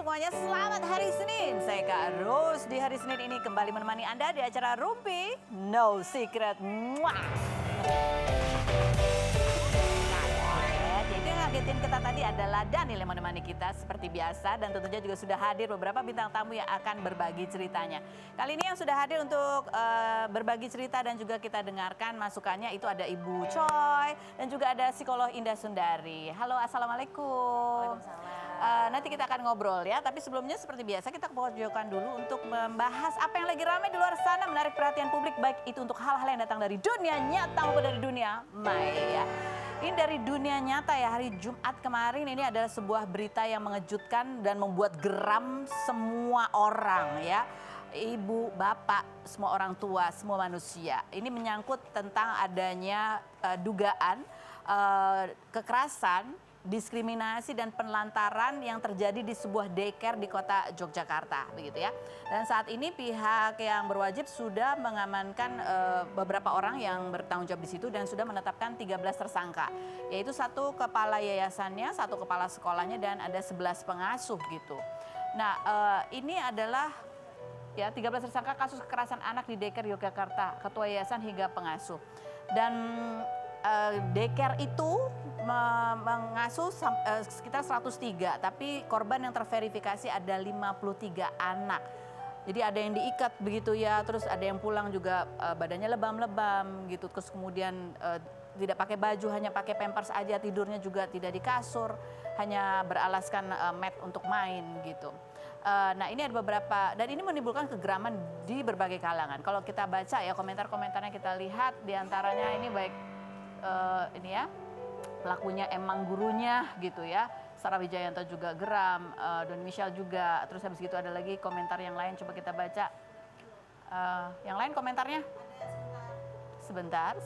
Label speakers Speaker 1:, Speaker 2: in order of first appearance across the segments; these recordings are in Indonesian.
Speaker 1: semuanya, selamat hari Senin. Saya Kak Ros di hari Senin ini kembali menemani Anda di acara Rumpi No Secret. Muah. Jadi yang ngagetin kita tadi adalah Daniel yang menemani kita seperti biasa, dan tentunya juga sudah hadir beberapa bintang tamu yang akan berbagi ceritanya. Kali ini yang sudah hadir untuk berbagi cerita dan juga kita dengarkan masukannya itu ada Ibu Choi dan juga ada psikolog Indah Sundari. Halo, assalamualaikum.
Speaker 2: Waalaikumsalam.
Speaker 1: Nanti kita akan ngobrol ya, tapi sebelumnya seperti biasa kita ke pojokan dulu untuk membahas apa yang lagi ramai di luar sana, menarik perhatian publik, baik itu untuk hal-hal yang datang dari dunia nyata maupun dari dunia maya. Ini dari dunia nyata ya, hari Jumat kemarin ini adalah sebuah berita yang mengejutkan dan membuat geram semua orang ya. Ibu, bapak, semua orang tua, semua manusia. Ini menyangkut tentang adanya dugaan kekerasan, diskriminasi dan penelantaran yang terjadi di sebuah daycare di kota Yogyakarta, begitu ya. Dan saat ini pihak yang berwajib sudah mengamankan beberapa orang yang bertanggung jawab di situ dan sudah menetapkan 13 tersangka, yaitu 1 kepala yayasannya, 1 kepala sekolahnya dan ada 11 pengasuh gitu. Nah, ini adalah ya 13 tersangka kasus kekerasan anak di daycare Yogyakarta, ketua yayasan hingga pengasuh. Dan daycare itu mengasuh sekitar 103, tapi korban yang terverifikasi ada 53 anak. Jadi ada yang diikat begitu ya, terus ada yang pulang juga badannya lebam-lebam gitu, terus kemudian tidak pakai baju, hanya pakai pampers aja, tidurnya juga tidak di kasur, hanya beralaskan mat untuk main gitu. Nah, ini ada beberapa, dan ini menimbulkan kegeraman di berbagai kalangan. Kalau kita baca ya komentar-komentarnya, kita lihat diantaranya ini baik ini ya, pelakunya emang gurunya gitu ya. Sarah Wijayanto juga geram, Don Michelle juga. Terus habis gitu ada lagi komentar yang lain, coba kita baca. Yang lain komentarnya? Sebentar.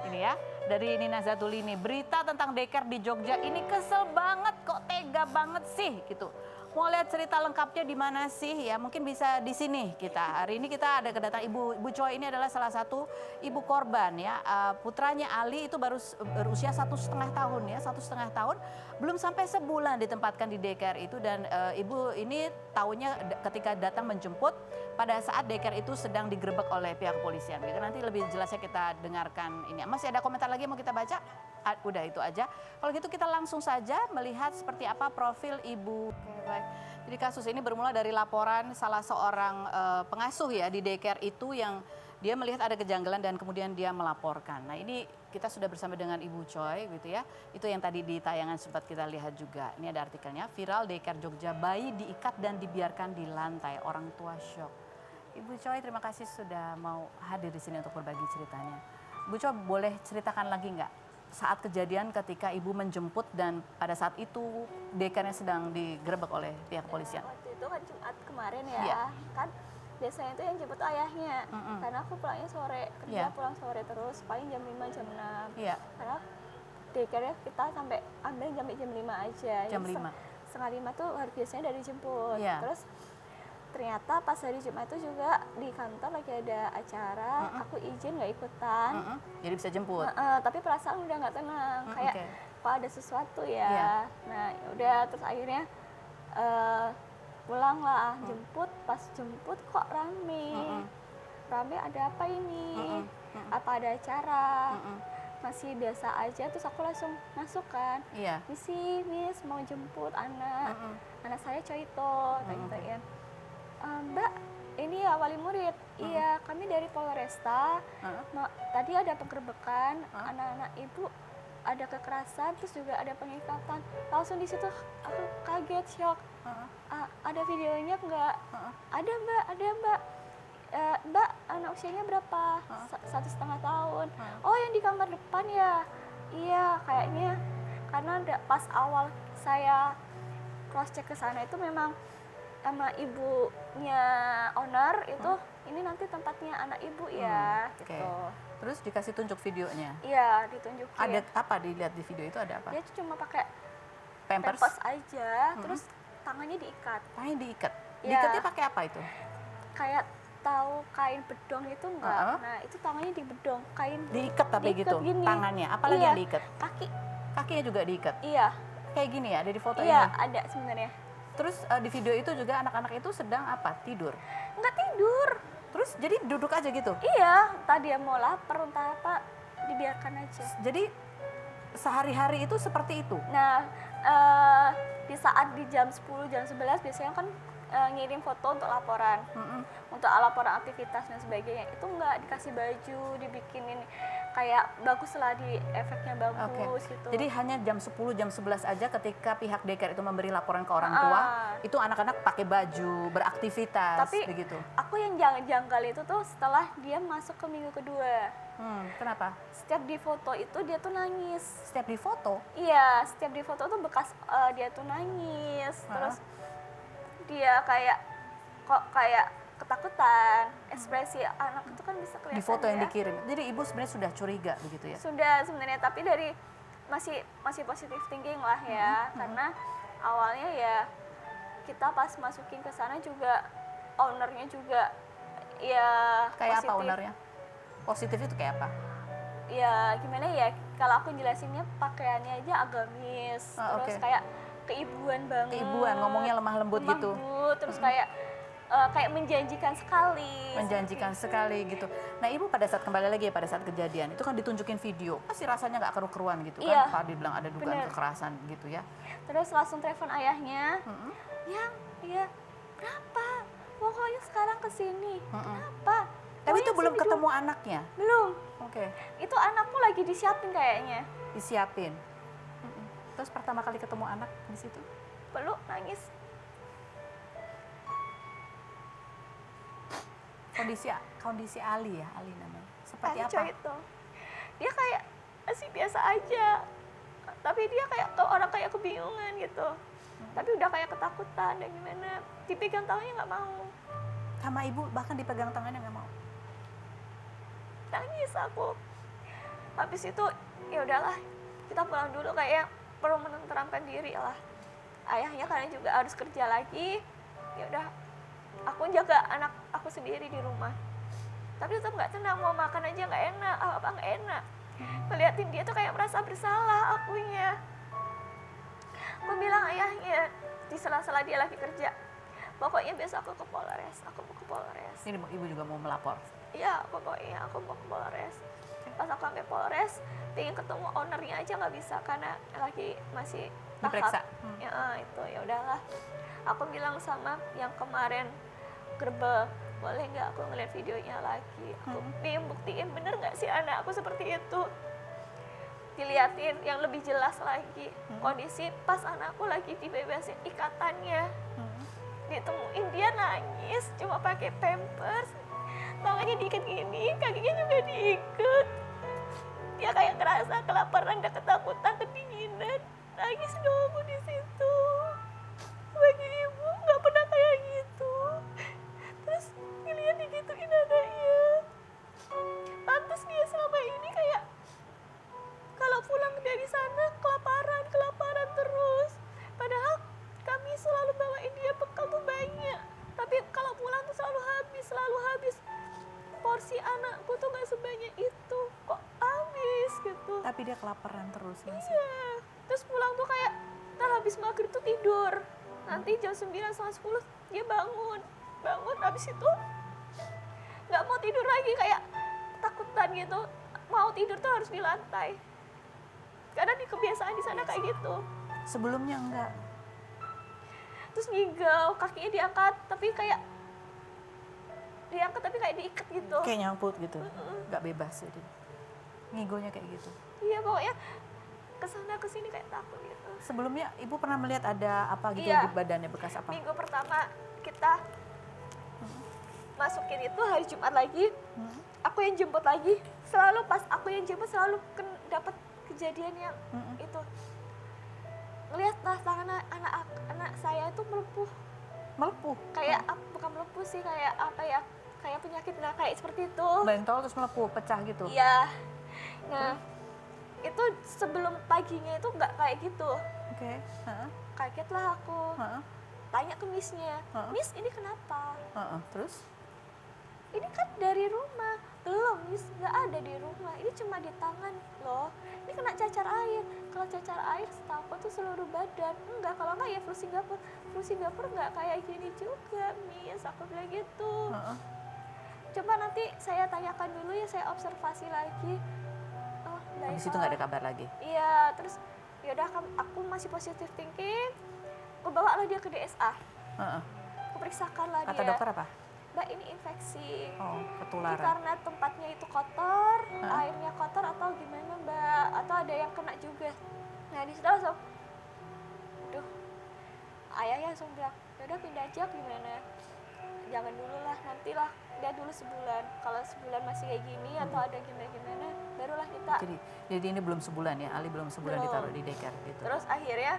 Speaker 1: Ini ya, dari Nina Zatulini. Berita tentang daycare di Jogja ini kesel banget, kok tega banget sih gitu. Mau lihat cerita lengkapnya di mana sih ya, mungkin bisa di sini kita. Hari ini kita ada kedatangan Ibu Choi, ini adalah salah satu ibu korban ya. Putranya Ali itu baru berusia 1,5 tahun ya, 1,5 tahun, belum sampai sebulan ditempatkan di daycare itu, dan ibu ini tahunya ketika datang menjemput pada saat daycare itu sedang digerebek oleh pihak kepolisian. Gitu. Nanti lebih jelasnya kita dengarkan ini. Masih ada komentar lagi yang mau kita baca? Udah itu aja. Kalau gitu kita langsung saja melihat seperti apa profil ibu. Oke, baik. Jadi kasus ini bermula dari laporan salah seorang pengasuh ya di daycare itu, yang dia melihat ada kejanggalan dan kemudian dia melaporkan. Nah, ini kita sudah bersama dengan Ibu Choi gitu ya. Itu yang tadi di tayangan sempat kita lihat juga. Ini ada artikelnya, viral daycare Jogja, bayi diikat dan dibiarkan di lantai, orang tua syok. Ibu Choi, terima kasih sudah mau hadir di sini untuk berbagi ceritanya. Ibu Choi, boleh ceritakan lagi nggak saat kejadian ketika ibu menjemput dan pada saat itu daycare-nya sedang digerebek oleh pihak kepolisian?
Speaker 2: Waktu itu kan Jumat kemarin ya,
Speaker 1: Iya.
Speaker 2: kan biasanya itu yang jemput ayahnya, karena aku pulangnya sore, kerja pulang sore terus, paling jam 5, jam 6.
Speaker 1: Iya.
Speaker 2: Karena daycare kita sampai ambil jam 5 aja.
Speaker 1: Jam
Speaker 2: Jadi
Speaker 1: 5.
Speaker 2: Setengah 5 tuh biasanya dari jemput.
Speaker 1: Iya.
Speaker 2: Terus ternyata pas hari Jumat itu juga di kantor lagi ada acara, aku izin nggak ikutan.
Speaker 1: Jadi bisa jemput?
Speaker 2: Tapi perasaan udah nggak tenang, kayak kok ada sesuatu ya.
Speaker 1: Iya.
Speaker 2: Nah udah, terus akhirnya pulang lah, jemput. Pas jemput kok rame, ada apa ini? Apa ada acara? Masih biasa aja, terus aku langsung masuk kan.
Speaker 1: Iya.
Speaker 2: Misi, Miss mau jemput anak saya Coito, tanya. Mbak, ini ya wali murid. Iya, kami dari Polresta. Tadi ada penggerbekan, anak-anak ibu ada kekerasan, terus juga ada pengikatan. Langsung di situ aku kaget, shock. Ada videonya nggak? Ada mbak, ada mbak. Mbak, anak usianya berapa? 1,5 tahun. Oh, yang di kamar depan ya? Iya, kayaknya karena pas awal saya cross check ke sana itu memang sama ibunya owner itu, ini nanti tempatnya anak ibu ya, gitu.
Speaker 1: Terus dikasih tunjuk videonya?
Speaker 2: Iya, ditunjukin.
Speaker 1: Ada apa dilihat di video itu, ada apa?
Speaker 2: Dia cuma pakai
Speaker 1: Pampers
Speaker 2: aja, terus tangannya diikat.
Speaker 1: Tangannya diikat?
Speaker 2: Ya.
Speaker 1: Diikatnya pakai apa itu?
Speaker 2: Kayak tahu kain bedong itu enggak? Nah, itu tangannya di bedong, kain.
Speaker 1: Diikat tapi
Speaker 2: diikat
Speaker 1: gitu,
Speaker 2: gini.
Speaker 1: tangannya? Apalagi yang diikat?
Speaker 2: Kaki.
Speaker 1: Kakinya juga diikat?
Speaker 2: Iya.
Speaker 1: Kayak gini ya, ada di foto
Speaker 2: iya,
Speaker 1: ini?
Speaker 2: ada sebenarnya.
Speaker 1: Terus di video itu juga anak-anak itu sedang apa? Tidur.
Speaker 2: Nggak tidur.
Speaker 1: Terus jadi duduk aja gitu.
Speaker 2: Iya, tadi dia mau lapar entah apa, dibiarkan aja.
Speaker 1: Jadi sehari-hari itu seperti itu.
Speaker 2: Nah, di saat di jam 10, jam 11 biasanya kan ngirim foto untuk laporan, untuk laporan aktivitas dan sebagainya. Itu nggak dikasih baju, dibikinin kayak bagus lah, di efeknya bagus gitu.
Speaker 1: Jadi hanya jam 10, jam 11 aja ketika pihak daycare itu memberi laporan ke orang tua, itu anak-anak pakai baju, beraktivitas,
Speaker 2: Tapi
Speaker 1: begitu.
Speaker 2: aku yang janggal itu tuh setelah dia masuk ke minggu kedua.
Speaker 1: Kenapa?
Speaker 2: Setiap di foto itu dia tuh nangis.
Speaker 1: Setiap di foto?
Speaker 2: Iya, setiap di foto tuh bekas dia tuh nangis. Terus dia kayak ketakutan. Ekspresi anak itu kan bisa kelihatan
Speaker 1: Di foto yang
Speaker 2: ya.
Speaker 1: dikirim. Jadi ibu sebenarnya sudah curiga begitu ya?
Speaker 2: Sudah sebenarnya, tapi dari masih positive thinking lah ya. Karena awalnya ya kita pas masukin ke sana juga ownernya juga ya
Speaker 1: Kayak
Speaker 2: positif.
Speaker 1: apa ownernya? Positif itu kayak apa?
Speaker 2: Ya gimana ya, kalau aku jelasinnya pakaiannya aja agamis, terus kayak keibuan banget.
Speaker 1: Keibuan, ngomongnya lemah lembut gitu.
Speaker 2: Terus kayak menjanjikan sekali.
Speaker 1: Menjanjikan sekali gitu. Nah ibu pada saat kembali lagi ya, pada saat kejadian itu kan ditunjukin video, pasti rasanya nggak keru-keruan gitu kan?
Speaker 2: Iya.
Speaker 1: Pak bilang ada dugaan kekerasan gitu ya.
Speaker 2: Terus langsung telepon ayahnya, ya kenapa? Pokoknya sekarang kesini. Kenapa?
Speaker 1: Tapi itu
Speaker 2: Pokoknya
Speaker 1: belum
Speaker 2: sini
Speaker 1: ketemu anaknya?
Speaker 2: Belum.
Speaker 1: Oke.
Speaker 2: Itu anakmu lagi disiapin kayaknya.
Speaker 1: Disiapin. Terus pertama kali ketemu anak di situ?
Speaker 2: Peluk, nangis.
Speaker 1: Kondisi Ali ya, Ali namanya. Seperti apa?
Speaker 2: Itu. Dia kayak masih biasa aja. Tapi dia kayak orang kayak kebingungan gitu. Tapi udah kayak ketakutan dan gimana. Dipegang tangannya nggak mau.
Speaker 1: Sama ibu bahkan dipegang tangannya nggak mau.
Speaker 2: Nangis aku. Habis itu ya udahlah, kita pulang dulu, kayak perlu menenteramkan diri lah. Ayahnya karena juga harus kerja lagi. Ya udah, aku jaga anak aku sendiri di rumah. Tapi tetap nggak tenang, mau makan aja nggak enak, apa nggak enak. Ngeliatin dia tuh kayak merasa bersalah akunya. Aku bilang ayahnya di sela-sela dia lagi kerja, pokoknya besok aku ke Polres, aku mau ke Polres.
Speaker 1: Ini ibu juga mau melapor?
Speaker 2: Iya, pokoknya aku mau ke Polres. Pas aku sampai Polres, pengen ketemu ownernya aja nggak bisa karena lagi masih tahap.
Speaker 1: Diperiksa.
Speaker 2: Ya itu ya udahlah. Aku bilang sama yang kemarin gerbek, boleh nggak aku ngeliat videonya lagi? Aku pengen buktiin bener nggak sih anak aku seperti itu. Diliatin yang lebih jelas lagi kondisi pas anakku lagi dibebasin ikatannya. Ditemuin dia nangis, cuma pakai pampers, tangannya diikat gini, kakinya juga diikat. Dia kayak ngerasa kelaparan dan ketakutan, kedinginan, nangis dong di situ. Bagi ibu nggak pernah kayak gitu. Terus ngeliat digituin anaknya. Pantes dia selama ini kayak kalau pulang dari sana kelaparan terus. Padahal kami selalu bawain dia bekal tuh banyak. Tapi kalau pulang tuh selalu habis. Porsi anakku tuh gak sebanyak itu. Kok habis gitu.
Speaker 1: Tapi dia kelaparan terus masih.
Speaker 2: Iya. Terus pulang tuh kayak ntar habis maghrib tuh tidur. Nanti jam 9 setengah 10 dia bangun habis itu gak mau tidur lagi, kayak takutan gitu. Mau tidur tuh harus di lantai. Karena di kebiasaan di sana kayak gitu.
Speaker 1: Sebelumnya enggak.
Speaker 2: Terus ngigau, kakinya diangkat tapi kayak diikat gitu.
Speaker 1: Kayak nyangkut gitu. Nggak bebas jadi. Ngigonya kayak gitu.
Speaker 2: Iya, pokoknya kesana kesini kayak takut gitu.
Speaker 1: Sebelumnya ibu pernah melihat ada apa gitu
Speaker 2: Iya.
Speaker 1: di badannya, bekas apa?
Speaker 2: Minggu pertama kita masukin itu hari Jumat lagi, aku yang jemput lagi. Selalu pas aku yang jemput selalu dapat kejadian yang itu. Ngelihat tangan anak saya itu melepuh.
Speaker 1: Melepuh?
Speaker 2: Kayak bukan melepuh sih, kayak apa ya? Kayak penyakit kayak seperti itu.
Speaker 1: Bentol terus melepuh, pecah gitu?
Speaker 2: Iya. Nah, itu sebelum paginya itu nggak kayak gitu.
Speaker 1: Oke.
Speaker 2: Kaget lah aku. Tanya ke Miss-nya, Miss ini kenapa?
Speaker 1: Terus?
Speaker 2: Ini kan dari rumah. Belum, Miss, nggak ada di rumah. Ini cuma di tangan loh. Ini kena cacar air. kalau cacar air setahu aku tuh seluruh badan. Enggak, kalau enggak ya flu Singapura. Flu Singapura enggak kayak gini juga, Miss. Aku bilang gitu. Coba nanti saya tanyakan dulu ya, saya observasi lagi. Oh,
Speaker 1: Habis itu nggak ada kabar lagi?
Speaker 2: Iya, terus yaudah aku masih positive thinking. Aku bawa lah dia ke DSA. Aku periksakan lah dia.
Speaker 1: Kata dokter apa?
Speaker 2: Mbak, ini infeksi.
Speaker 1: Oh,
Speaker 2: Ini
Speaker 1: ketularan.
Speaker 2: karena tempatnya itu kotor, airnya kotor atau gimana Mbak? Atau ada yang kena juga. Nah di situ langsung, aduh, ayahnya langsung bilang, yaudah pindah aja gimana? Jangan dulu lah, nantilah, lihat dulu sebulan. Kalau sebulan masih kayak gini atau ada gimana-gimana, barulah kita.
Speaker 1: Jadi ini belum sebulan ya, Ali belum sebulan
Speaker 2: Belum.
Speaker 1: ditaruh di daycare gitu.
Speaker 2: Terus akhirnya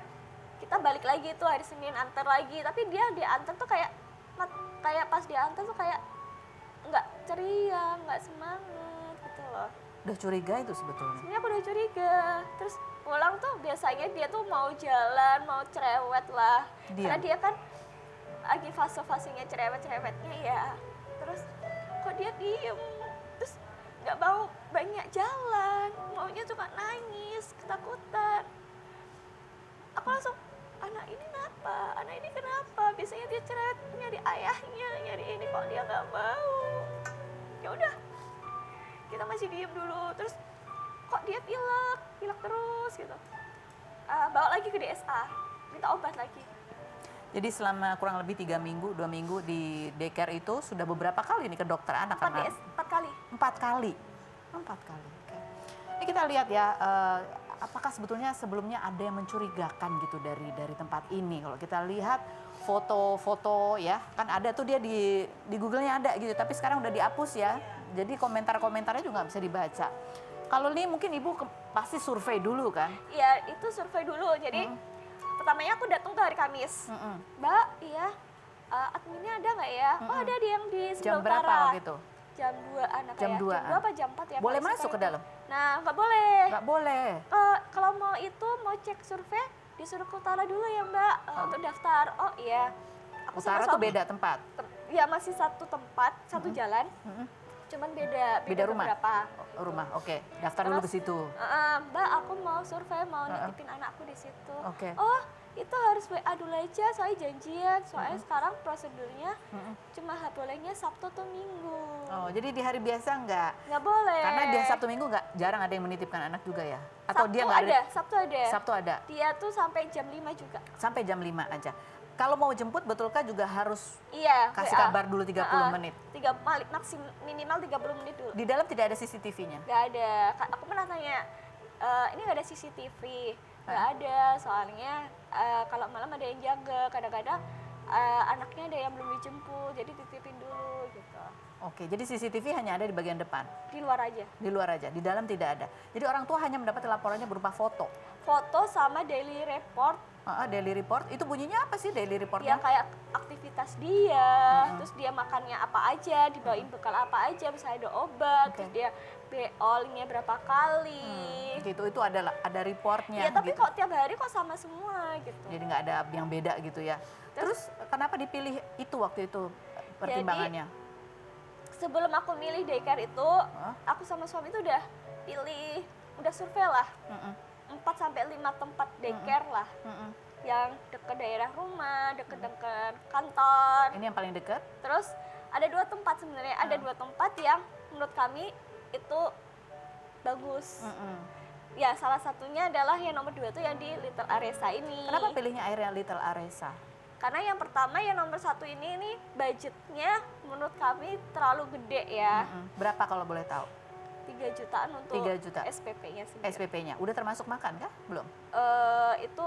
Speaker 2: kita balik lagi tuh hari Senin antar lagi, tapi dia diantar tuh kayak pas diantar tuh kayak nggak ceria, nggak semangat gitu loh.
Speaker 1: Udah curiga itu sebetulnya.
Speaker 2: Sebenarnya aku udah curiga. Terus pulang tuh biasanya dia tuh mau jalan, mau cerewet lah. Karena dia kan lagi fase-fasenya cerewet-cerewetnya ya. Terus kok dia diem, terus nggak mau banyak jalan, maunya cuma nangis, ketakutan. Aku langsung, anak ini kenapa? Anak ini kenapa? Biasanya dia cerewet nyari ayahnya, nyari ini, kok dia nggak mau. Ya udah, kita masih diem dulu. Terus kok dia pilek terus gitu. Bawa lagi ke DSA, minta obat lagi.
Speaker 1: Jadi selama kurang lebih 3 minggu, 2 minggu di daycare itu sudah beberapa kali nih ke dokter anak kan?
Speaker 2: 4 kali.
Speaker 1: 4 kali. 4 kali. Oke. Ini kita lihat ya, apakah sebetulnya sebelumnya ada yang mencurigakan gitu dari tempat ini. Kalau kita lihat foto-foto ya, kan ada tuh dia di Google-nya ada gitu, tapi sekarang udah dihapus ya. Jadi komentar-komentarnya juga nggak bisa dibaca. Kalau ini mungkin Ibu pasti survei dulu kan?
Speaker 2: Iya, itu survei dulu. Jadi pertamanya aku datang tuh hari Kamis. Mbak, iya, adminnya ada nggak ya? Oh ada di yang di
Speaker 1: Jam
Speaker 2: sebelah
Speaker 1: berapa
Speaker 2: utara.
Speaker 1: waktu itu?
Speaker 2: Jam 2-an apa
Speaker 1: Jam
Speaker 2: ya?
Speaker 1: 2-an.
Speaker 2: Jam 2 apa jam 4 ya?
Speaker 1: Boleh
Speaker 2: Kalau
Speaker 1: masuk
Speaker 2: suka
Speaker 1: ke
Speaker 2: itu.
Speaker 1: dalam?
Speaker 2: Nah, nggak boleh.
Speaker 1: Nggak boleh.
Speaker 2: Kalau mau itu, mau cek survei, disuruh ke utara dulu ya Mbak, untuk daftar. Oh iya. Aku sama
Speaker 1: Utara tuh
Speaker 2: suami-
Speaker 1: beda tempat?
Speaker 2: Ya masih satu tempat, satu jalan. Cuman beda
Speaker 1: rumah?
Speaker 2: beberapa.
Speaker 1: Rumah, oke. Daftar dulu ke situ.
Speaker 2: Mbak, aku mau survei, mau nitipin anakku di situ.
Speaker 1: Oke.
Speaker 2: Oh, itu harus WA dulu aja, soalnya janjian. Soalnya sekarang prosedurnya cuma bolehnya Sabtu atau Minggu.
Speaker 1: Oh, jadi di hari biasa nggak?
Speaker 2: Nggak boleh.
Speaker 1: Karena di Sabtu Minggu nggak, jarang ada yang menitipkan anak juga ya? Atau
Speaker 2: Sabtu
Speaker 1: dia nggak ada?
Speaker 2: Sabtu ada.
Speaker 1: Sabtu ada.
Speaker 2: Dia tuh sampai jam 5 juga.
Speaker 1: Sampai jam 5 aja. Kalau mau jemput betulkah juga harus
Speaker 2: Iya,
Speaker 1: kasih
Speaker 2: WA.
Speaker 1: kabar dulu 30 menit?
Speaker 2: Minimal 30 menit dulu.
Speaker 1: Di dalam tidak ada CCTV-nya?
Speaker 2: Nggak ada. Aku pernah tanya, ini nggak ada CCTV? Nggak ada, soalnya kalau malam ada yang jaga. Kadang-kadang anaknya ada yang belum dijemput, jadi titipin dulu gitu.
Speaker 1: Oke, jadi CCTV hanya ada di bagian depan?
Speaker 2: Di luar aja.
Speaker 1: Di luar aja, di dalam tidak ada. Jadi orang tua hanya mendapat laporannya berupa foto?
Speaker 2: Foto sama daily report.
Speaker 1: Daily report, itu bunyinya apa sih daily
Speaker 2: Ya
Speaker 1: reportnya?
Speaker 2: kayak aktivitas dia, terus dia makannya apa aja, dibawain bekal apa aja, misalnya ada obat, terus dia beolnya berapa kali.
Speaker 1: Gitu, itu ada reportnya.
Speaker 2: Ya tapi
Speaker 1: gitu.
Speaker 2: kok tiap hari kok sama semua gitu.
Speaker 1: Jadi nggak ada yang beda gitu ya. Terus kenapa dipilih itu waktu itu pertimbangannya?
Speaker 2: Sebelum aku milih daycare itu, aku sama suami itu udah pilih, udah survei lah. 4-5 tempat daycare lah. Yang dekat daerah rumah, deket-deket kantor.
Speaker 1: Ini yang paling dekat?
Speaker 2: Terus ada 2 tempat sebenarnya, ada 2 tempat yang menurut kami itu bagus. Ya salah satunya adalah yang nomor 2 itu yang di Little Aresa ini.
Speaker 1: Kenapa pilihnya airnya Little Aresa?
Speaker 2: Karena yang pertama yang nomor 1 ini budgetnya menurut kami terlalu gede ya.
Speaker 1: Berapa kalau boleh tahu?
Speaker 2: 3 jutaan untuk
Speaker 1: 3 juta.
Speaker 2: SPP-nya sendiri.
Speaker 1: SPP-nya udah termasuk makan kah? Belum?
Speaker 2: Itu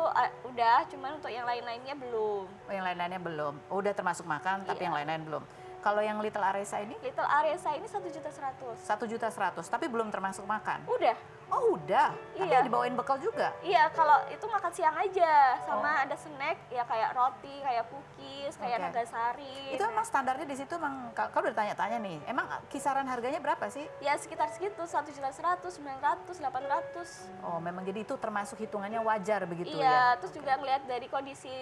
Speaker 2: udah, cuman untuk yang lain-lainnya belum.
Speaker 1: Oh, yang lain-lainnya belum. Oh, udah termasuk makan, tapi yang lain-lain belum. Kalau yang Little Aresa ini?
Speaker 2: Little Aresa ini 1.100.000.
Speaker 1: 1.100.000, tapi belum termasuk makan.
Speaker 2: Udah.
Speaker 1: Oh, udah. Tapi
Speaker 2: Iya.
Speaker 1: dibawain bekal juga.
Speaker 2: Iya, kalau itu makan siang aja, sama ada snack ya kayak roti, kayak cookies, kayak
Speaker 1: Oke.
Speaker 2: nagasari.
Speaker 1: Itu emang standarnya di situ emang kalau udah tanya-tanya nih, emang kisaran harganya berapa sih?
Speaker 2: Ya sekitar segitu, 1.100.000, 900, 800.
Speaker 1: Oh, memang jadi itu termasuk hitungannya wajar begitu ya?
Speaker 2: Iya, terus juga ngelihat dari kondisi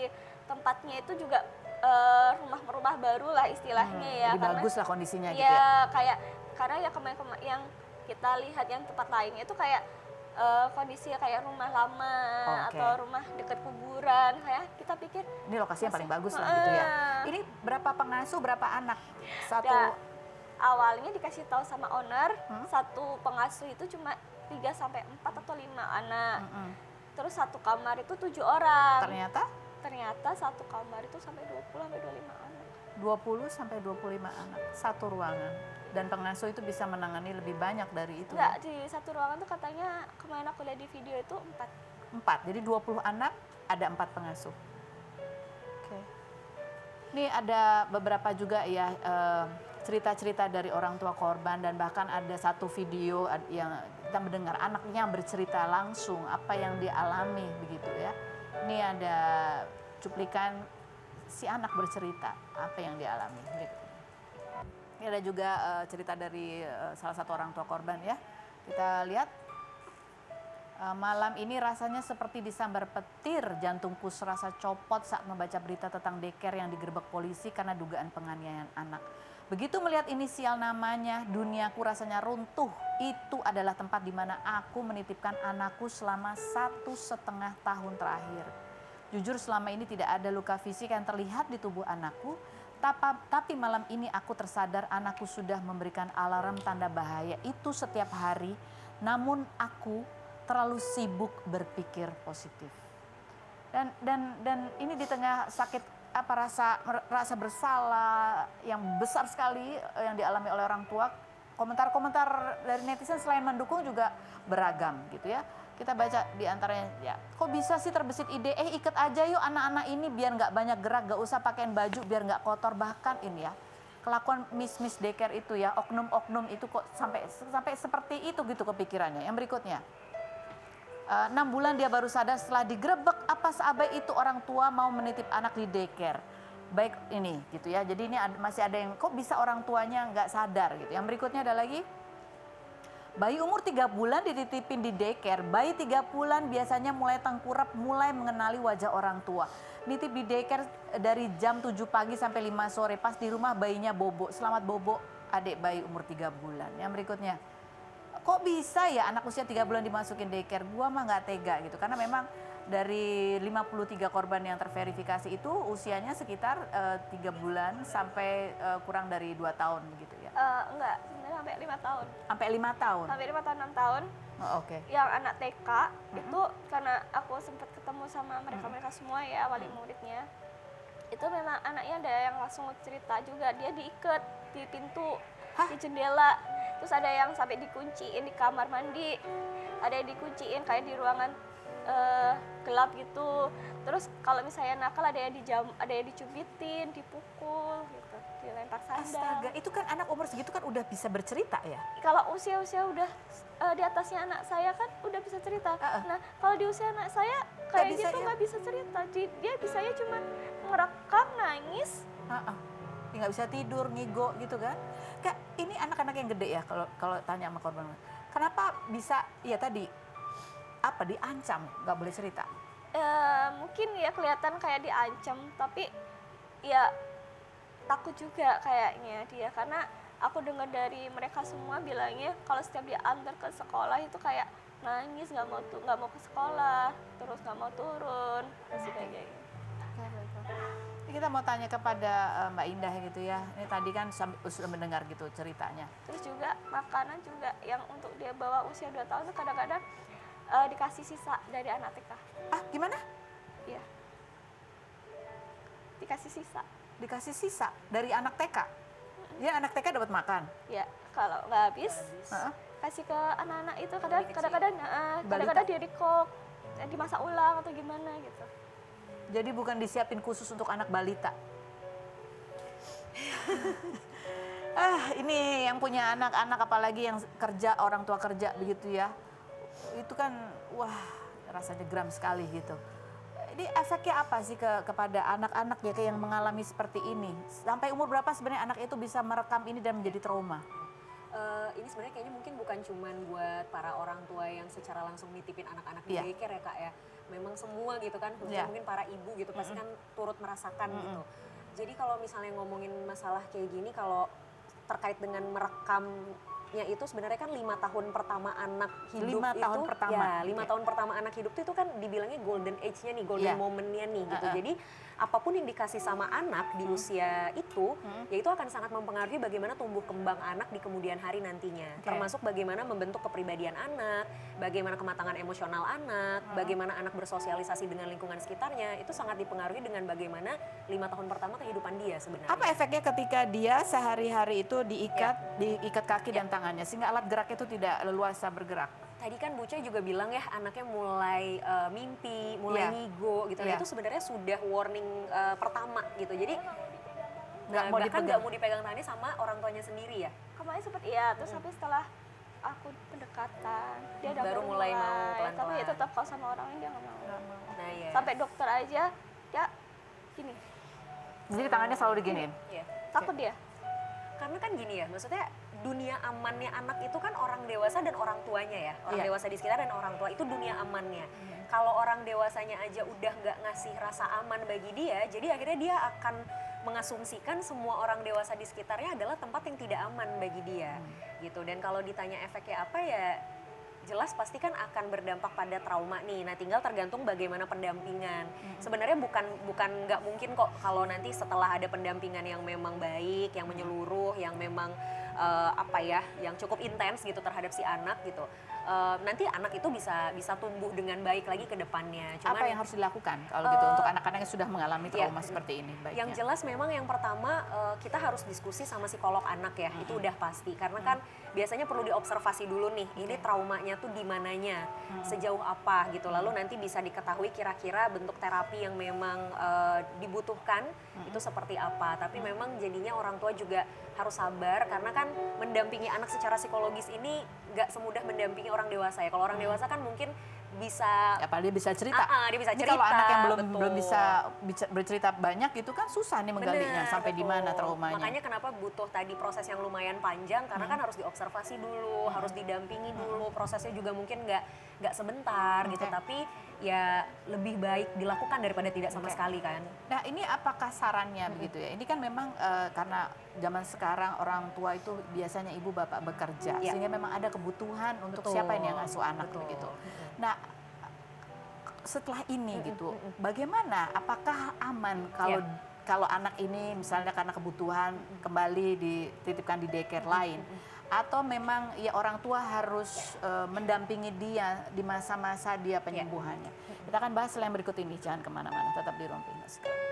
Speaker 2: tempatnya itu juga rumah-rumah baru lah istilahnya ya.
Speaker 1: Jadi bagus lah kondisinya gitu
Speaker 2: ya.
Speaker 1: ya?
Speaker 2: Kayak karena ya kemarin yang kita lihat yang tempat lainnya itu kayak kondisi kayak rumah lama
Speaker 1: Oke.
Speaker 2: atau rumah dekat kuburan, kayak kita pikir
Speaker 1: Ini lokasi yang paling bagus lah
Speaker 2: Heeh.
Speaker 1: gitu ya. Ini berapa pengasuh, berapa anak? Satu.
Speaker 2: Ya, awalnya dikasih tahu sama owner,
Speaker 1: Hmm?
Speaker 2: satu pengasuh itu cuma 3 sampai 4 atau 5 anak.
Speaker 1: Mm-mm.
Speaker 2: Terus satu kamar itu 7 orang.
Speaker 1: Ternyata
Speaker 2: Satu kamar itu sampai 20 sampai 25 anak.
Speaker 1: 20 sampai 25 anak satu ruangan. Dan pengasuh itu bisa menangani lebih banyak dari itu.
Speaker 2: Enggak, di satu ruangan tuh katanya kemarin aku lihat di video itu 4.
Speaker 1: 4. Jadi 20 anak, ada 4 pengasuh. Oke. Ini ada beberapa juga ya cerita-cerita dari orang tua korban, dan bahkan ada satu video yang kita mendengar anaknya bercerita langsung apa yang dialami begitu ya. Ini ada cuplikan si anak bercerita apa yang dialami. Ini ada juga cerita dari salah satu orang tua korban ya. Kita lihat. Malam ini rasanya seperti disambar petir, jantungku serasa copot saat membaca berita tentang daycare yang digerebek polisi karena dugaan penganiayaan anak. Begitu melihat inisial namanya, duniaku rasanya runtuh. Itu adalah tempat di mana aku menitipkan anakku selama 1,5 tahun terakhir. Jujur selama ini tidak ada luka fisik yang terlihat di tubuh anakku, tapi malam ini aku tersadar anakku sudah memberikan alarm tanda bahaya itu setiap hari, namun aku terlalu sibuk berpikir positif. Dan ini di tengah sakit rasa bersalah yang besar sekali yang dialami oleh orang tua. Komentar-komentar dari netizen selain mendukung juga beragam gitu ya. Kita baca di antaranya, ya kok bisa sih terbesit ide, ikat aja yuk anak-anak ini biar nggak banyak gerak, nggak usah pakaiin baju biar nggak kotor. Bahkan ini ya, kelakuan miss daycare itu ya, oknum-oknum itu kok sampai seperti itu gitu kepikirannya. Yang berikutnya, 6 bulan dia baru sadar setelah digerebek, apa seabai itu orang tua mau menitip anak di daycare. Baik ini gitu ya, jadi ini masih ada yang kok bisa orang tuanya nggak sadar gitu. Yang berikutnya ada lagi, bayi umur 3 bulan dititipin di daycare. Bayi 3 bulan biasanya mulai tengkurap, mulai mengenali wajah orang tua. Nitip di daycare dari jam 7 pagi sampai 5 sore, pas di rumah bayinya bobo. Selamat bobo adik bayi umur 3 bulan. Yang berikutnya, kok bisa ya anak usia 3 bulan dimasukin daycare? Gua mah nggak tega gitu, karena memang dari 53 korban yang terverifikasi itu usianya sekitar 3 bulan sampai kurang dari 2 tahun gitu ya.
Speaker 2: Enggak, sebenarnya sampai 5 tahun.
Speaker 1: Sampai 5 tahun?
Speaker 2: Sampai 5 tahun, 6 tahun.
Speaker 1: Oh, oke.
Speaker 2: Yang anak TK itu karena aku sempat ketemu sama mereka semua ya, wali muridnya. Itu memang anaknya ada yang langsung cerita juga, dia diikat di pintu, di jendela. Terus ada yang sampai dikunciin di kamar mandi, ada yang dikunciin kayak di ruangan gelap gitu. Terus kalau misalnya nakal ada yang dicubitin, dipukul gitu, dilempar sandal.
Speaker 1: Astaga, itu kan anak umur segitu kan udah bisa bercerita ya?
Speaker 2: Kalau usia-usia udah di atasnya anak saya kan udah bisa cerita. Nah, kalau di usia anak saya kayak gitu nggak bisa cerita. Dia bisanya cuma merekam, nangis.
Speaker 1: Dia nggak bisa tidur, ngigo gitu kan? Kak, ini anak-anak yang gede ya kalau tanya sama korban. Kenapa bisa ya tadi apa diancam nggak boleh cerita?
Speaker 2: Mungkin ya kelihatan kayak diancam, tapi ya takut juga kayaknya dia, karena aku dengar dari mereka semua bilangnya kalau setiap dia antar ke sekolah itu kayak nangis, nggak mau ke sekolah, terus nggak mau turun, dan sebagainya.
Speaker 1: Ini kita mau tanya kepada Mbak Indah gitu ya. Ini tadi kan sudah mendengar gitu ceritanya.
Speaker 2: Terus juga makanan juga yang untuk dia bawa usia 2 tahun itu kadang-kadang dikasih sisa dari anak TK.
Speaker 1: Gimana?
Speaker 2: Iya. Dikasih sisa.
Speaker 1: Dikasih sisa dari anak TK? Ya anak TK dapat makan?
Speaker 2: Ya, kalau nggak habis, kasih ke anak-anak itu kadang-kadang di recook, dimasak ulang atau gimana gitu.
Speaker 1: Jadi bukan disiapin khusus untuk anak balita. Ini yang punya anak-anak apalagi yang kerja, orang tua kerja begitu ya. Itu kan wah rasanya geram sekali gitu. Ini efeknya apa sih kepada anak-anak ya kayak yang mengalami seperti ini? Sampai umur berapa sebenarnya anak itu bisa merekam ini dan menjadi trauma?
Speaker 3: Ini sebenarnya kayaknya mungkin bukan cuman buat para orang tua yang secara langsung nitipin anak-anak di daycare ya Kak ya. Memang semua gitu kan, khususnya mungkin para ibu gitu pasti kan turut merasakan gitu. Jadi kalau misalnya ngomongin masalah kayak gini, kalau terkait dengan merekam amanatnya itu sebenarnya kan 5 tahun pertama anak hidup
Speaker 1: 5
Speaker 3: itu,
Speaker 1: tahun pertama.
Speaker 3: ya 5 tahun pertama anak hidup itu kan dibilangnya golden age-nya nih, golden moment-nya nih gitu. Jadi apapun yang dikasih sama anak di usia itu, ya itu akan sangat mempengaruhi bagaimana tumbuh kembang anak di kemudian hari nantinya. Termasuk bagaimana membentuk kepribadian anak, bagaimana kematangan emosional anak, bagaimana anak bersosialisasi dengan lingkungan sekitarnya, itu sangat dipengaruhi dengan bagaimana 5 tahun pertama kehidupan dia sebenarnya.
Speaker 1: Apa efeknya ketika dia sehari-hari itu diikat kaki dan tangannya sehingga alat geraknya itu tidak leluasa bergerak?
Speaker 3: Tadi kan Bu Coy juga bilang ya anaknya mulai mimpi, mulai ngigo gitu. Nah, itu sebenarnya sudah warning pertama gitu. Jadi bahkan nggak mau dipegang tangannya sama orang tuanya sendiri ya.
Speaker 2: Kemarin sempat iya, terus tapi setelah aku pendekatan dia udah
Speaker 3: baru mulai mau pelan-pelan.
Speaker 2: Tapi ya tetap kalau sama orang lain dia nggak mau.
Speaker 3: Nah, iya.
Speaker 2: Sampai dokter aja ya gini.
Speaker 1: Jadi tangannya selalu diginiin?
Speaker 3: Iya.
Speaker 2: Takut dia.
Speaker 3: Karena kan gini ya, maksudnya dunia amannya anak itu kan orang dewasa dan orang tuanya ya. Orang dewasa di sekitar dan orang tua itu dunia amannya. Kalau orang dewasanya aja udah nggak ngasih rasa aman bagi dia, jadi akhirnya dia akan mengasumsikan semua orang dewasa di sekitarnya adalah tempat yang tidak aman bagi dia. Gitu. Dan kalau ditanya efeknya apa ya, jelas pasti kan akan berdampak pada trauma nih. Nah, tinggal tergantung bagaimana pendampingan. Sebenarnya bukan nggak mungkin kok kalau nanti setelah ada pendampingan yang memang baik, yang menyeluruh, yang memang yang cukup intens gitu terhadap si anak gitu. Nanti anak itu bisa tumbuh dengan baik lagi ke depannya.
Speaker 1: Apa yang harus dilakukan kalau gitu untuk anak-anak yang sudah mengalami trauma seperti ini? Baiknya?
Speaker 3: Yang jelas memang yang pertama kita harus diskusi sama psikolog anak ya, itu udah pasti. Karena kan biasanya perlu diobservasi dulu nih, ini traumanya tuh di mananya, sejauh apa gitu. Lalu nanti bisa diketahui kira-kira bentuk terapi yang memang dibutuhkan itu seperti apa. Tapi memang jadinya orang tua juga harus sabar karena kan mendampingi anak secara psikologis ini nggak semudah mendampingi orang dewasa ya. Kalau orang dewasa kan mungkin bisa
Speaker 1: dia bisa cerita.
Speaker 3: Dia bisa
Speaker 1: Ini
Speaker 3: cerita.
Speaker 1: kalau anak yang belum bisa bercerita banyak itu kan susah nih menggalinya sampai di mana traumanya.
Speaker 3: Makanya kenapa butuh tadi proses yang lumayan panjang karena kan harus diobservasi dulu, harus didampingi dulu. Prosesnya juga mungkin nggak sebentar gitu, tapi ya lebih baik dilakukan daripada tidak sama sekali kan.
Speaker 1: Nah, ini apakah sarannya begitu ya? Ini kan memang karena zaman sekarang orang tua itu biasanya ibu bapak bekerja sehingga memang ada kebutuhan untuk siapa yang ngasuh anak begitu. Nah, setelah ini gitu, bagaimana? Apakah aman kalau anak ini misalnya karena kebutuhan kembali dititipkan di daycare lain? Atau memang ya orang tua harus mendampingi dia di masa-masa dia penyembuhannya? Kita akan bahas setelah yang berikut ini, jangan kemana-mana, tetap di Ruang Pintar sekarang.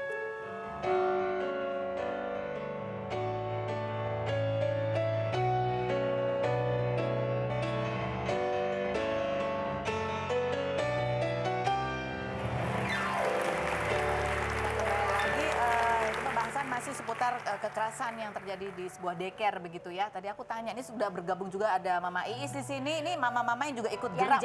Speaker 1: Masih seputar kekerasan yang terjadi di sebuah daycare begitu ya. Tadi aku tanya, ini sudah bergabung juga ada Mama Iis di sini. Ini mama-mama yang juga ikut gerak.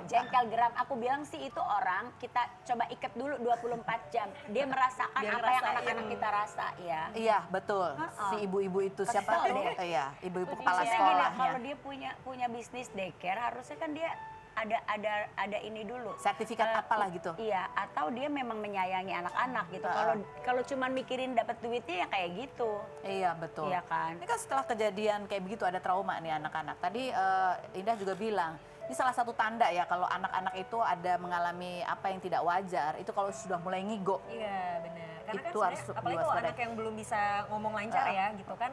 Speaker 4: Jengkel geram. Aku bilang sih itu orang kita coba ikat dulu 24 jam. Dia merasakan apa yang anak-anak kita rasa ya.
Speaker 1: Iya, betul. Si ibu-ibu itu siapa tuh? Iya, ibu-ibu kepala
Speaker 4: Gini,
Speaker 1: sekolahnya.
Speaker 4: kalau dia punya bisnis daycare harusnya kan dia ada ini dulu.
Speaker 1: Sertifikat apalah gitu.
Speaker 4: Iya, atau dia memang menyayangi anak-anak gitu. Kalau cuma mikirin dapat duitnya ya kayak gitu.
Speaker 1: Iya, betul.
Speaker 4: Iya kan?
Speaker 1: Ini kan setelah kejadian kayak begitu ada trauma nih anak-anak. Tadi Indah juga bilang, ini salah satu tanda ya kalau anak-anak itu ada mengalami apa yang tidak wajar, itu kalau sudah mulai ngigo.
Speaker 3: Iya, benar. Karena
Speaker 1: Itu
Speaker 3: kan
Speaker 1: harus
Speaker 3: sebenarnya apalagi kalau anak yang belum bisa ngomong lancar ya gitu kan.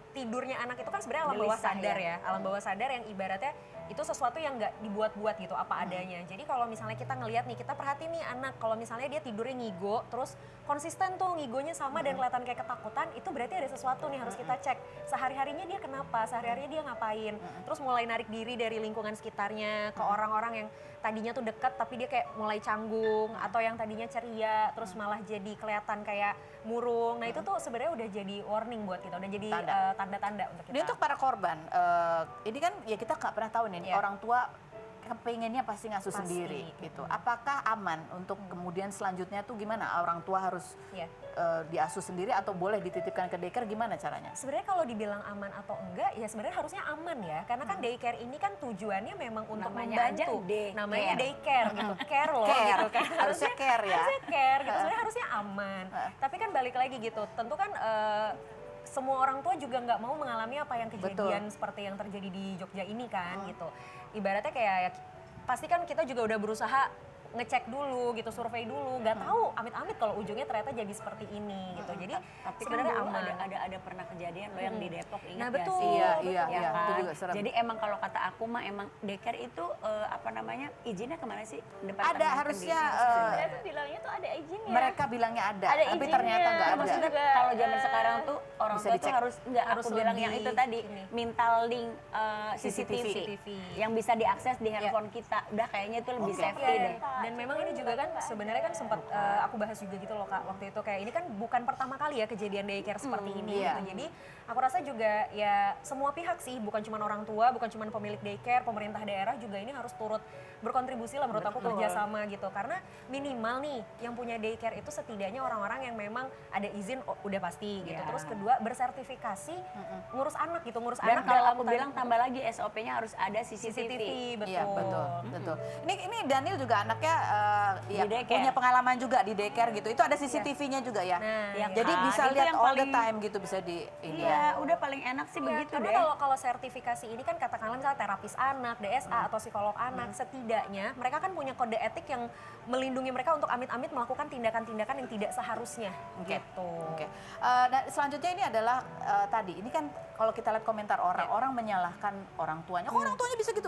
Speaker 3: Tidurnya anak itu kan sebenarnya alam bawah sadar ya. Alam bawah sadar yang ibaratnya itu sesuatu yang nggak dibuat-buat gitu apa adanya. Jadi kalau misalnya kita ngelihat nih, kita perhatiin nih anak kalau misalnya dia tidurnya ngigo, terus konsisten tuh ngigonya sama dan kelihatan kayak ketakutan, itu berarti ada sesuatu nih harus kita cek. Sehari-harinya dia kenapa? Sehari-harinya dia ngapain? Terus mulai narik diri dari lingkungan sekitarnya ke orang-orang yang tadinya tuh dekat tapi dia kayak mulai canggung, atau yang tadinya ceria terus malah jadi kelihatan kayak murung. Nah, itu tuh sebenarnya udah jadi warning buat kita, udah jadi tanda-tanda untuk kita.
Speaker 1: Ini untuk para korban, ini kan ya kita nggak pernah tahu nih orang tua kepengennya pasti ngasuh sendiri gitu. Apakah aman untuk kemudian selanjutnya tuh gimana? Orang tua harus diasuh sendiri atau boleh dititipkan ke daycare, gimana caranya?
Speaker 3: Sebenarnya kalau dibilang aman atau enggak, ya sebenarnya harusnya aman ya. Karena kan daycare ini kan tujuannya memang untuk membantu. Namanya daycare gitu, care loh gitu kan.
Speaker 1: Harusnya care ya.
Speaker 3: Harusnya care gitu, sebenarnya harusnya aman. Tapi kan balik lagi gitu, tentu kan semua orang tua juga nggak mau mengalami apa yang kejadian seperti yang terjadi di Jogja ini kan gitu. Ibaratnya kayak ya, pasti kan kita juga udah berusaha ngecek dulu gitu, survei dulu, nggak tahu amit-amit kalau ujungnya ternyata jadi seperti ini gitu. Jadi
Speaker 4: Tapi
Speaker 3: sebenarnya
Speaker 4: kan dulu
Speaker 3: aman.
Speaker 4: ada pernah kejadian loh yang di Depok, ingat
Speaker 3: Nah,
Speaker 4: gak
Speaker 3: betul.
Speaker 4: sih?
Speaker 1: Iya,
Speaker 4: Ya
Speaker 1: itu
Speaker 4: kan?
Speaker 1: juga serem.
Speaker 4: Jadi emang kalau kata aku mah emang daycare itu apa namanya, izinnya kemana sih?
Speaker 1: Ada harusnya
Speaker 2: Saya tuh bilangnya tuh ada izinnya.
Speaker 1: mereka bilangnya ada,
Speaker 2: Ada
Speaker 1: tapi
Speaker 2: izinnya.
Speaker 1: ternyata nggak ada.
Speaker 4: Maksudnya kalau zaman sekarang tuh orang
Speaker 1: Bisa
Speaker 4: tua tuh
Speaker 1: dicek.
Speaker 4: harus nggak,
Speaker 3: Harus
Speaker 4: aku bilang yang
Speaker 3: lebih
Speaker 4: itu tadi
Speaker 3: ini.
Speaker 4: minta link CCTV,
Speaker 3: CCTV.
Speaker 4: yang bisa diakses di handphone kita. Udah kayaknya itu lebih safety
Speaker 3: Iya,
Speaker 4: deh.
Speaker 3: dan memang ini juga kan sebenarnya kan sempat aku bahas juga gitu loh Kak waktu itu, kayak ini kan bukan pertama kali ya kejadian daycare seperti ini
Speaker 1: iya.
Speaker 3: gitu. Jadi aku rasa juga ya semua pihak sih, bukan cuma orang tua, bukan cuma pemilik daycare, pemerintah daerah juga ini harus turut berkontribusi lah menurut aku, kerjasama gitu. Karena minimal nih yang punya daycare itu setidaknya orang-orang yang memang ada izin udah pasti gitu.
Speaker 4: Iya.
Speaker 3: Terus kedua bersertifikasi ngurus anak gitu, ngurus
Speaker 4: Dan
Speaker 3: anak
Speaker 4: kalau
Speaker 3: dalam
Speaker 4: aku bilang tambah lagi SOP-nya harus ada CCTV.
Speaker 3: betul.
Speaker 1: Iya betul, betul. Ini Daniel juga anaknya ya,
Speaker 4: Di daycare.
Speaker 1: punya pengalaman juga di daycare gitu. Itu ada CCTV-nya juga ya.
Speaker 3: Nah,
Speaker 4: Ya
Speaker 1: Jadi
Speaker 4: kan?
Speaker 1: bisa
Speaker 4: Itu
Speaker 1: lihat
Speaker 4: yang
Speaker 1: all the
Speaker 4: paling-
Speaker 1: time gitu, bisa di ini.
Speaker 4: Iya, udah paling enak sih
Speaker 3: Ya,
Speaker 4: begitu
Speaker 3: karena
Speaker 4: deh.
Speaker 3: kalau sertifikasi ini kan katakanlah misalnya terapis anak, DSA atau psikolog anak, setidaknya mereka kan punya kode etik yang melindungi mereka untuk amit-amit melakukan tindakan-tindakan yang tidak seharusnya
Speaker 1: Oke.
Speaker 3: gitu.
Speaker 1: Oke. Dan selanjutnya ini adalah tadi ini kan kalau kita lihat komentar orang menyalahkan orang tuanya. Kok orang tuanya bisa gitu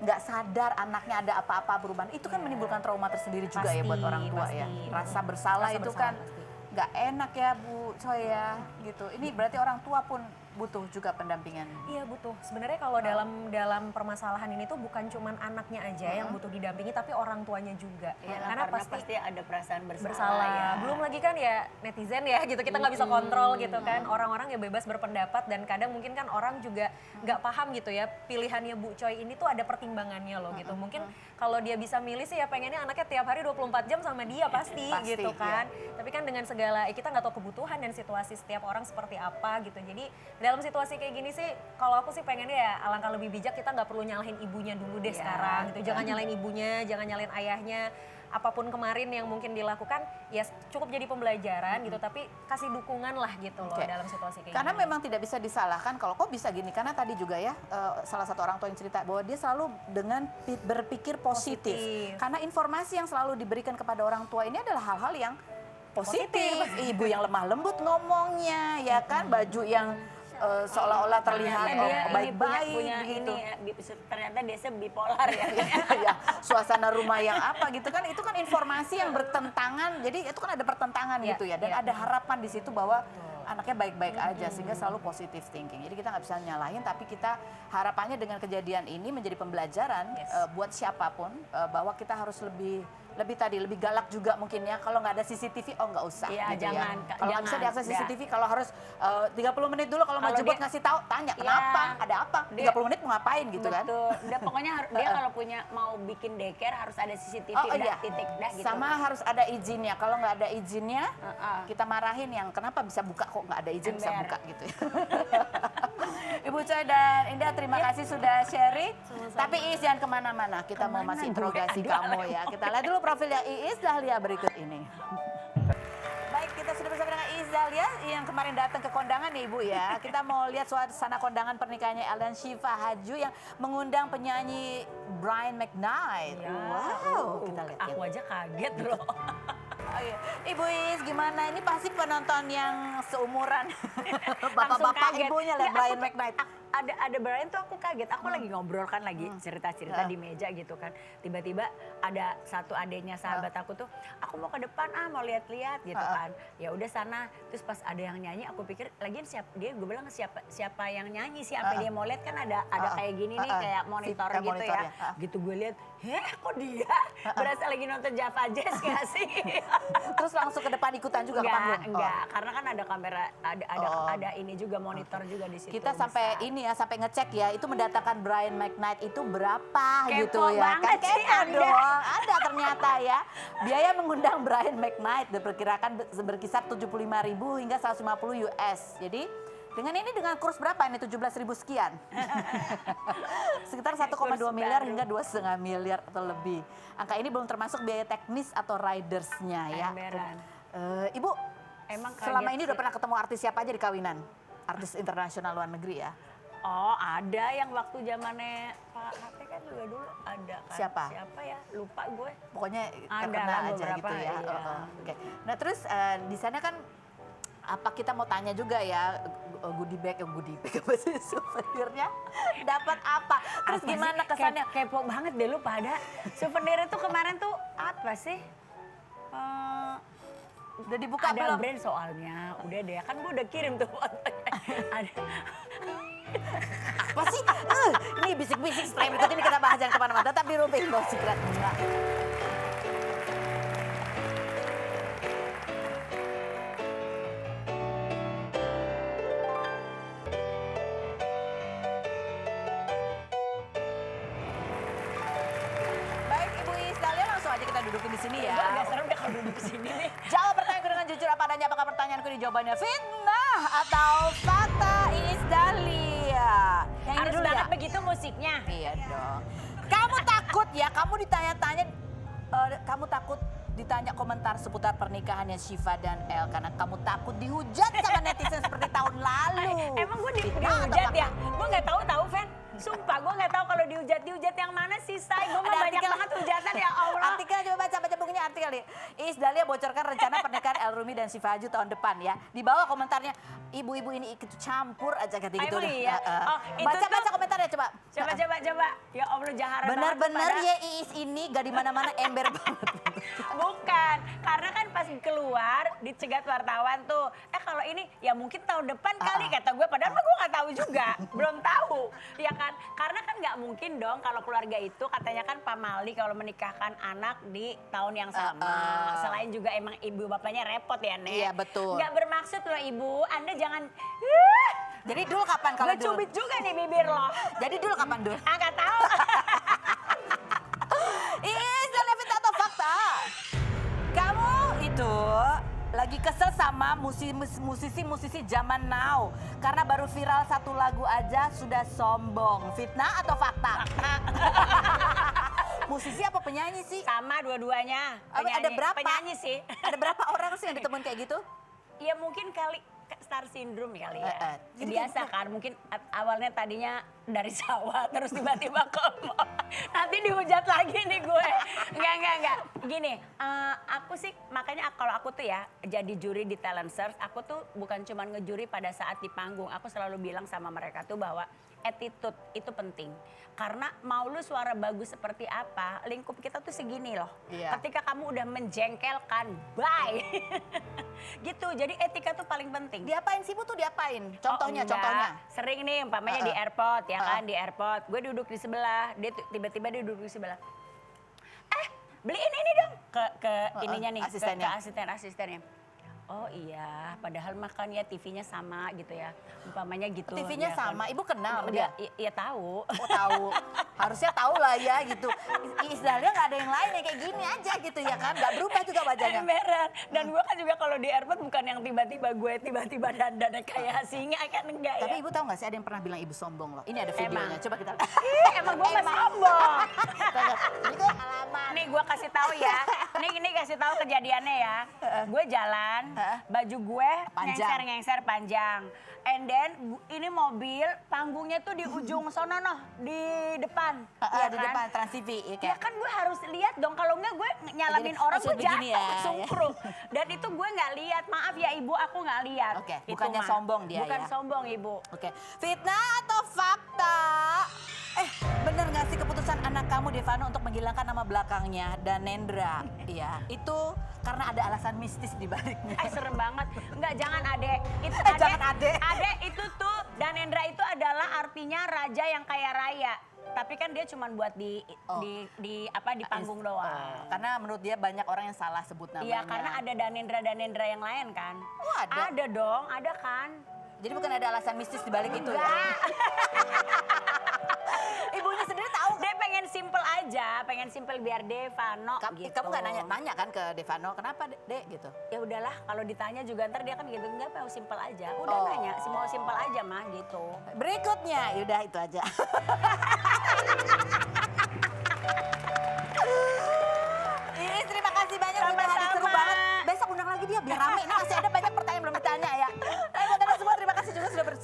Speaker 1: nggak sadar anaknya ada apa-apa perubahan. Itu kan menimbulkan trauma tersendiri juga ya buat
Speaker 3: Pasti,
Speaker 1: orang tua ya.
Speaker 3: pasti.
Speaker 1: Rasa bersalah
Speaker 3: Rasa
Speaker 1: itu
Speaker 3: bersalah
Speaker 1: kan
Speaker 3: pasti.
Speaker 1: nggak enak ya Bu Coy ya gitu. Ini berarti orang tua pun butuh juga pendampingan.
Speaker 3: Iya butuh. Sebenarnya kalau dalam permasalahan ini tuh bukan cuman anaknya aja yang butuh didampingi, tapi orang tuanya juga.
Speaker 4: Ya,
Speaker 3: Karena
Speaker 4: karena
Speaker 3: pasti
Speaker 4: pasti ada perasaan bersalah,
Speaker 3: bersalah.
Speaker 4: ya.
Speaker 3: Belum lagi kan ya netizen ya gitu, kita nggak bisa kontrol gitu kan. Orang-orang ya bebas berpendapat dan kadang mungkin kan orang juga nggak paham gitu ya, pilihannya Bu Coy ini tuh ada pertimbangannya loh gitu. Mungkin kalau dia bisa milih sih ya pengennya anaknya tiap hari 24 jam sama dia pasti
Speaker 1: Pasti,
Speaker 3: gitu kan. Tapi kan dengan segala kita nggak tahu kebutuhan dan situasi setiap orang seperti apa gitu. Jadi dalam situasi kayak gini sih kalau aku sih pengennya ya alangkah lebih bijak, kita nggak perlu nyalahin ibunya dulu deh sekarang gitu. Jangan nyalahin ibunya, jangan nyalahin ayahnya. Apapun kemarin yang mungkin dilakukan ya cukup jadi pembelajaran gitu, tapi kasih dukungan lah gitu loh
Speaker 1: Oke.
Speaker 3: dalam situasi kayak
Speaker 1: Karena
Speaker 3: gini.
Speaker 1: memang tidak bisa disalahkan kalau kok bisa gini. Karena tadi juga ya salah satu orang tua yang cerita bahwa dia selalu dengan berpikir positif.
Speaker 3: Positif.
Speaker 1: Karena informasi yang selalu diberikan kepada orang tua ini adalah hal-hal yang positif. Ibu yang lemah lembut ngomongnya, ya kan, baju yang seolah-olah terlihat
Speaker 4: Ternyata dia ini
Speaker 1: baik-baik
Speaker 4: punya
Speaker 1: gitu.
Speaker 4: ini ya, ternyata dia bipolar ya.
Speaker 1: Ya, suasana rumah yang apa gitu kan, itu kan informasi yang bertentangan, jadi itu kan ada pertentangan
Speaker 3: Ya,
Speaker 1: gitu ya, dan
Speaker 3: ya.
Speaker 1: ada harapan di situ bahwa anaknya baik-baik aja, sehingga selalu positive thinking. Jadi kita nggak bisa nyalahin, tapi kita harapannya dengan kejadian ini menjadi pembelajaran buat siapapun bahwa kita harus lebih galak juga mungkin ya. Kalau nggak ada CCTV, oh nggak usah.
Speaker 4: Iya,
Speaker 1: gitu
Speaker 4: jangan,
Speaker 1: ya. Kalau nggak bisa
Speaker 4: jangan,
Speaker 1: diakses
Speaker 4: ya.
Speaker 1: CCTV, kalau harus 30 menit dulu kalau mau
Speaker 4: Kalau
Speaker 1: jemput
Speaker 4: dia-
Speaker 1: ngasih tahu, tanya
Speaker 4: Iya.
Speaker 1: kenapa, ada apa,
Speaker 4: Dia-
Speaker 1: 30 menit mau ngapain gitu kan.
Speaker 4: Betul. Udah pokoknya dia kalau punya mau bikin daycare harus ada CCTV,
Speaker 1: Oh
Speaker 4: udah
Speaker 1: iya,
Speaker 4: titik dah gitu.
Speaker 1: sama harus ada izinnya. Kalau nggak ada izinnya,
Speaker 4: Heeh.
Speaker 1: kita marahin yang kenapa bisa buka kok nggak ada izin bisa
Speaker 4: Ember.
Speaker 1: buka gitu ya. Ibu Coy dan Indah, terima kasih sudah sharing. Tapi Iis jangan kemana-mana, kita mau masih interogasi kamu ya. Kita lihat dulu profilnya Iis Dahlia berikut ini. Baik, kita sudah bersama dengan Iis Dahlia yang kemarin datang ke kondangan nih Ibu ya. Kita mau lihat suasana kondangan pernikahannya El dan Syifa Haju yang mengundang penyanyi Brian McKnight. Wow, kita lihat ya.
Speaker 3: Aku aja kaget loh.
Speaker 1: Oh iya. Ibu Is, gimana? Ini pasti penonton yang seumuran bapak-bapak
Speaker 4: kaget.
Speaker 1: ibunya lihat
Speaker 4: Ya,
Speaker 1: Brian
Speaker 4: aku-
Speaker 1: McKnight.
Speaker 4: Ada Brian tuh aku kaget. Aku lagi ngobrol kan, lagi cerita-cerita di meja gitu kan. Tiba-tiba ada satu adiknya sahabat aku tuh, aku mau ke depan mau lihat-lihat gitu kan. Ya udah sana. Terus pas ada yang nyanyi, aku pikir lagian gue bilang siapa yang nyanyi sih, sampai dia mau lihat kan ada kayak gini nih, kayak monitor gitu
Speaker 1: monitornya.
Speaker 4: ya. Gitu gue lihat, kok dia berasa lagi nonton Java Jazz gak sih?
Speaker 1: Terus langsung ke depan ikutan juga ke panggung?
Speaker 4: Enggak, karena kan ada kamera, ada ini juga, monitor juga di situ.
Speaker 1: Kita sampai
Speaker 4: besar.
Speaker 1: ini ya, sampai ngecek ya, itu mendatangkan Brian McKnight itu berapa
Speaker 4: Kepo
Speaker 1: gitu ya.
Speaker 4: banget sih
Speaker 1: kepo
Speaker 4: Anda.
Speaker 1: dong, ada ternyata ya. Biaya mengundang Brian McKnight diperkirakan berkisar 75.000 hingga 150 US. Jadi dengan kurs berapa ini, 17.000 sekian? Sekitar 1,2 miliar
Speaker 4: baru.
Speaker 1: hingga 2,5 miliar atau lebih. Angka ini belum termasuk biaya teknis atau ridersnya ya.
Speaker 4: Emberan.
Speaker 1: Ibu,
Speaker 4: emang
Speaker 1: Selama
Speaker 4: kaget
Speaker 1: ini udah
Speaker 4: sih.
Speaker 1: pernah ketemu artis siapa aja di kawinan? Artis internasional luar negeri ya?
Speaker 4: Oh ada yang waktu zamannya Pak Hate kan juga dulu ada kan.
Speaker 1: Siapa?
Speaker 4: Siapa ya? Lupa gue.
Speaker 1: Pokoknya
Speaker 4: Ada
Speaker 1: terkenal
Speaker 4: lah
Speaker 1: aja
Speaker 4: beberapa,
Speaker 1: gitu ya.
Speaker 4: iya.
Speaker 1: Oke. Nah terus di sana kan apa kita mau tanya juga ya goodie bag apa sih souvenirnya dapat apa? Terus
Speaker 4: Apa
Speaker 1: gimana
Speaker 4: sih?
Speaker 1: kesannya?
Speaker 4: Kepo banget deh lu pada. Souvenir itu kemarin tuh apa sih?
Speaker 1: Udah dibuka
Speaker 4: Ada
Speaker 1: belum?
Speaker 4: brand soalnya. Udah deh, kan gue udah kirim tuh fotonya. Ada.
Speaker 1: Apa sih? Ini bisik-bisik setelah berikut ini kita bahas jangan kemana-mana. Tetap di Rumpi Indo Secret. Baik Ibu Isdalia, langsung aja kita dudukin di sini ya.
Speaker 4: Gue agak serem deh kalau duduk sini nih.
Speaker 1: Jawab pertanyaanku dengan jujur apa adanya. Apakah pertanyaanku ini jawabannya fitnah atau fakta Isdalia? Yang ini
Speaker 4: Harus
Speaker 1: dulu
Speaker 4: banget
Speaker 1: ya?
Speaker 4: begitu musiknya.
Speaker 1: Iya dong. Kamu takut ya, kamu ditanya-tanya, kamu takut ditanya komentar seputar pernikahannya Syifa dan El karena kamu takut dihujat sama netizen seperti tahun lalu.
Speaker 4: Emang gue
Speaker 1: Fitnah atau
Speaker 4: dihujat
Speaker 1: fakta?
Speaker 4: ya? Gue nggak tahu Fen. Sumpah gue nggak tahu kalau dihujat yang mana sih Say. Gue mah
Speaker 1: Ada
Speaker 4: banyak
Speaker 1: artikel.
Speaker 4: banget hujatan ya Allah.
Speaker 1: Artikel coba baca bukunya artikel nih. Iis Dahlia bocorkan rencana pernikahan El Rumi dan Syifa Haju tahun depan ya. Di bawah komentarnya, ibu-ibu ini ikut campur aja kayak gitu.
Speaker 4: Emang iya? Oh, itu
Speaker 1: Baca
Speaker 4: tuh-
Speaker 1: komentarnya coba.
Speaker 4: Coba. Ya Allah jahat banget.
Speaker 1: Benar-benar
Speaker 4: pada-
Speaker 1: ya Iis ini gak di mana-mana ember banget.
Speaker 4: Bukan, karena kan pas keluar dicegat wartawan tuh. Kalau ini ya mungkin tahun depan kali kata gue. Padahal mah gue nggak tahu juga, belum tahu, ya kan? Karena kan nggak mungkin dong kalau keluarga itu katanya kan Pak Mali kalau menikahkan anak di tahun yang sama. Selain juga emang ibu bapaknya repot ya Nek.
Speaker 1: Iya, betul.
Speaker 4: Nggak bermaksud loh Ibu, Anda jangan.
Speaker 1: Jadi dulu kapan kalau
Speaker 4: Gue
Speaker 1: dulu?
Speaker 4: cubit juga nih bibir lo.
Speaker 1: Jadi dulu kapan dulu?
Speaker 4: Nggak tahu.
Speaker 1: Iis Dahlia fitnah atau fakta? Kamu itu lagi kesel sama musisi zaman now karena baru viral satu lagu aja sudah sombong. Fitnah atau fakta? Musisi apa penyanyi sih?
Speaker 4: Sama dua-duanya.
Speaker 1: Ada berapa?
Speaker 4: Penyanyi sih.
Speaker 1: Ada berapa orang sih yang ditemuin kayak gitu?
Speaker 4: Ya mungkin kali star syndrome kali ya.
Speaker 1: Jadi
Speaker 4: Biasa kan mungkin awalnya tadinya dari sawah terus tiba-tiba ke mall. Nanti dihujat lagi nih gue. Enggak. Gini, aku sih makanya kalau aku tuh ya jadi juri di Talent Search, aku tuh bukan cuma ngejuri pada saat di panggung. Aku selalu bilang sama mereka tuh bahwa attitude itu penting. Karena mau lu suara bagus seperti apa, lingkup kita tuh segini loh.
Speaker 1: Iya.
Speaker 4: Ketika kamu udah menjengkelkan, bye. Gitu, jadi etika tuh paling penting.
Speaker 1: Diapain sih Bu tuh diapain? Contohnya,
Speaker 4: Oh, enggak.
Speaker 1: contohnya.
Speaker 4: Sering nih, umpamanya di airport ya kan, di airport. Gue duduk di sebelah, tiba-tiba dia duduk di sebelah. Beliin ini dong ke ininya nih,
Speaker 1: asistennya.
Speaker 4: ke asistennya. Oh iya, padahal makan ya TV-nya sama gitu ya. Umpamanya gitu.
Speaker 1: TV-nya
Speaker 4: ya kan.
Speaker 1: sama, Ibu kenal sama dia?
Speaker 4: Iya tahu.
Speaker 1: Oh tahu, harusnya tahu lah ya gitu. Iis Dahlia nggak ada yang lain ya kayak gini aja gitu ya kan, nggak berubah juga wajahnya.
Speaker 4: Emberan. Dan gue kan juga kalau di airport bukan yang tiba-tiba dandannya kayak singa kan enggak ya.
Speaker 1: Tapi Ibu tahu nggak sih ada yang pernah bilang Ibu sombong loh. Ini ada videonya, coba kita.
Speaker 4: Emang gue mah sombong.
Speaker 1: Itu halaman.
Speaker 4: Nih gue kasih tahu ya. Nih kasih tahu kejadiannya ya. Gue jalan, baju gue
Speaker 1: Panjang.
Speaker 4: ngengser panjang. And then ini mobil panggungnya tuh di ujung sono noh, di depan. Iya
Speaker 1: Di
Speaker 4: kan?
Speaker 1: depan Trans TV. Ya,
Speaker 4: Ya
Speaker 1: kayak.
Speaker 4: kan gue harus lihat dong, kalau enggak gue nyalamin
Speaker 1: Jadi,
Speaker 4: orang
Speaker 1: maksud
Speaker 4: gue
Speaker 1: begini
Speaker 4: jatuh
Speaker 1: ya,
Speaker 4: sungkrung. Dan itu gue nggak lihat, maaf ya ibu aku nggak lihat.
Speaker 1: Oke,
Speaker 4: Itu
Speaker 1: bukannya
Speaker 4: mah.
Speaker 1: sombong dia
Speaker 4: Bukan
Speaker 1: ya.
Speaker 4: sombong ibu.
Speaker 1: Oke, fitnah atau fakta? Bener nggak sih keputusan anak kamu Devano untuk menghilangkan nama belakangnya Danendra? Iya, itu karena ada alasan mistis di baliknya.
Speaker 4: Serem banget. Enggak, jangan adek. Itu
Speaker 1: Jangan adek.
Speaker 4: Adek itu tuh, Danendra itu adalah artinya raja yang kaya raya. Tapi kan dia cuma buat di panggung doang.
Speaker 1: Karena menurut dia banyak orang yang salah sebut namanya.
Speaker 4: Iya, karena ada Danendra yang lain kan.
Speaker 1: Oh, ada?
Speaker 4: Ada dong, ada kan.
Speaker 1: Jadi bukan ada alasan mistis di balik itu ya?
Speaker 4: Enggak.
Speaker 1: Ibunya sendiri tahu.
Speaker 4: Dia pengen simple biar Devano gitu.
Speaker 1: Kamu nggak nanya kan ke Devano, kenapa Dek gitu?
Speaker 4: Ya udahlah, kalau ditanya juga ntar dia kan gitu, enggak mau simple aja. Udah
Speaker 1: Oh.
Speaker 4: nanya, mau simple aja mah gitu.
Speaker 1: Berikutnya, yaudah itu aja. Iis, terima kasih banyak. Udah
Speaker 4: Sama-sama.
Speaker 1: seru banget. Besok undang lagi dia biar rame. Ini masih ada banyak pertanyaan.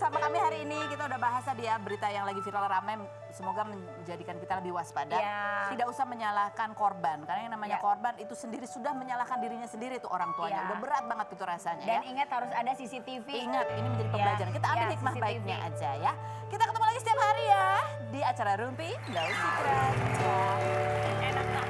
Speaker 1: bersama kami hari ini. Kita udah bahas tadi ya berita yang lagi viral ramai. Semoga menjadikan kita lebih waspada.
Speaker 4: Ya.
Speaker 1: Tidak usah menyalahkan korban. Karena yang namanya
Speaker 4: Ya.
Speaker 1: korban itu sendiri sudah menyalahkan dirinya sendiri tuh orang tuanya.
Speaker 4: Ya.
Speaker 1: Udah berat banget itu rasanya
Speaker 4: Dan
Speaker 1: ya.
Speaker 4: ingat harus ada CCTV.
Speaker 1: Ingat, ini menjadi
Speaker 4: Ya,
Speaker 1: pembelajaran. Kita ambil
Speaker 4: ya,
Speaker 1: hikmah
Speaker 4: CCTV.
Speaker 1: baiknya aja ya. Kita ketemu lagi setiap hari ya di acara Rumpi No Secret. Ya.
Speaker 4: Enak banget.